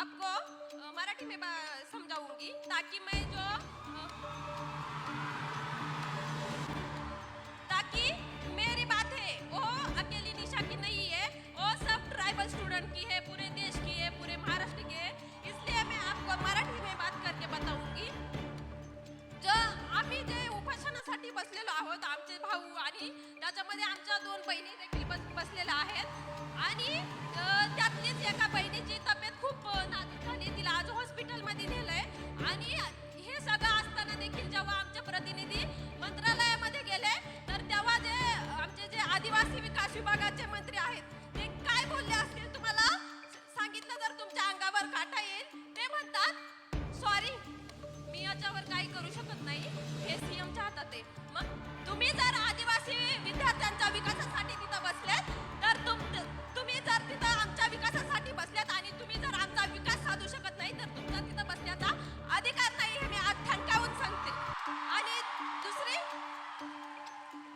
आपको मराठी में समझाऊंगी ताकि मैं जो ताकि मेरी बात है वो अकेली निशा की नहीं है, वो सब ट्राइबल स्टूडेंट की है, पूरे देश की है, पूरे महाराष्ट्र की है। इसलिए मैं आपको मराठी में बात करके बताऊंगी। जो आम्ही जे उपोषणासाठी बसलेलो आहोत, आमचे भाऊ आणि त्याच्यामध्ये आमच्या 2 बहिणी देखील बसलेल्या आहेत आणि त्यातलीच एका बहिणीची तब्येत खूप नाजूक झाली, तिला आज हॉस्पिटलमध्ये नेलंय आणि हे सगळं असताना देखील जेव्हा आमचे प्रतिनिधी मंत्रालयामध्ये गेले तर तेव्हा जे आमचे जे आदिवासी विकास विभागाचे मंत्री आहेत ते काय बोलले असतील तुम्हाला सांगितलं जर तुमच्या अंगावर काटा येईल। ते म्हणतात सॉरी मी याच्यावर काही करू शकत नाही, हे सीएमच्या हातात आहे। मग तुम्ही जर आदिवासी विद्यार्थ्यांच्या विकासासाठी तिथं बसलेत तर तुम्ही जर तिथं आमच्या विकासासाठी बसलेत आणि तुम्ही जर आमचा विकास साधू शकत नाही तर तुमचा तिथं बसण्याचा अधिकार नाही, हे मी आज ठणकावून सांगते। आणि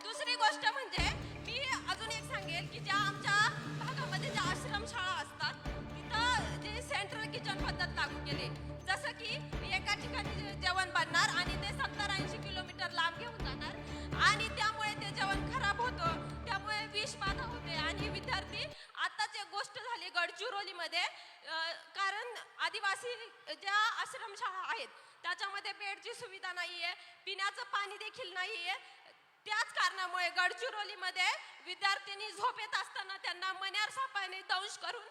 दुसरी गोष्ट म्हणजे मी अजून एक सांगेल की ज्या आमच्या भागामध्ये ज्या आश्रमशाळा असतात तिथं जे सेंट्रल किचन पद्धत लागू केली, जसं की एका ठिकाणी जेवण बनणार आणि ते 70-80 किलोमीटर लांब घेऊन जाणार आणि त्यामुळे ते जेवण खराब होतं, त्यामुळे विष बाधा होते आणि विद्यार्थी आताच एक गोष्ट झाली गडचिरोलीमध्ये, कारण आदिवासी ज्या आश्रमशाळा आहेत त्याच्यामध्ये बेडची सुविधा नाहीये, पिण्याचं पाणी देखील नाहीये। त्याच कारणामुळे गडचिरोलीमध्ये विद्यार्थ्यांनी झोपेत असताना त्यांना मण्यार सापाने दंश करून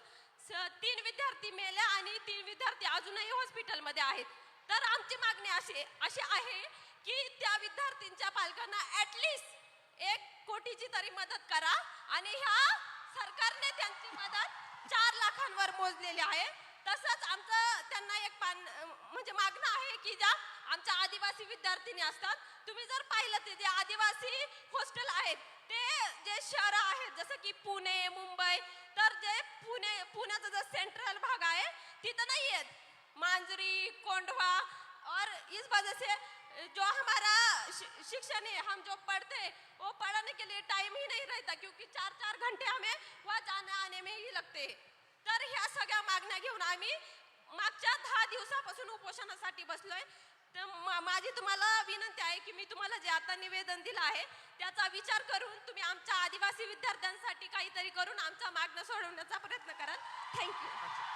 3 विद्यार्थी मेले आणि 3 विद्यार्थी अजूनही हॉस्पिटलमध्ये आहेत। तर आमची मागणी अशी आहे की त्या विद्यार्थ्यांच्या पालकांना ॲटलिस्ट 1 कोटीची तरी मदत करा आणि ह्या सरकारने त्यांची मदत 4 लाखांवर मोजलेली आहे। तसंच आमचं त्यांना एक म्हणजे मागणं आहे की ज्या आमच्या आदिवासी विद्यार्थिनी असतात, तुम्ही जर पाहिलं ते जे आदिवासी हॉस्टेल आहेत ते जे शहरं आहेत जसं की पुणे मुंबई, तर जे पुण्याचा जो सेंट्रल भाग आहे तिथं नाही आहेत, मांजरी कोंढवा, और इस वजह से जो हमारा शिक्षण है हम जो पढ़ते हैं वो पढ़ने के लिए टाइम ही नहीं रहता, क्योंकि 4-4 घंटे हमें वहाँ जाने आने में ही लगते हैं। तर ह्या सगळ्या मागण्या घेऊन आम्ही मागच्या 10 दिवसापासून उपोषणासाठी बसलोय। तर माझी तुम्हाला विनंती आहे की मी तुम्हाला जे आता निवेदन दिलं आहे त्याचा विचार करून तुम्ही आमच्या आदिवासी विद्यार्थ्यांसाठी काहीतरी करून आमच्या मागण्या सोडवण्याचा प्रयत्न कराल। थँक्यू।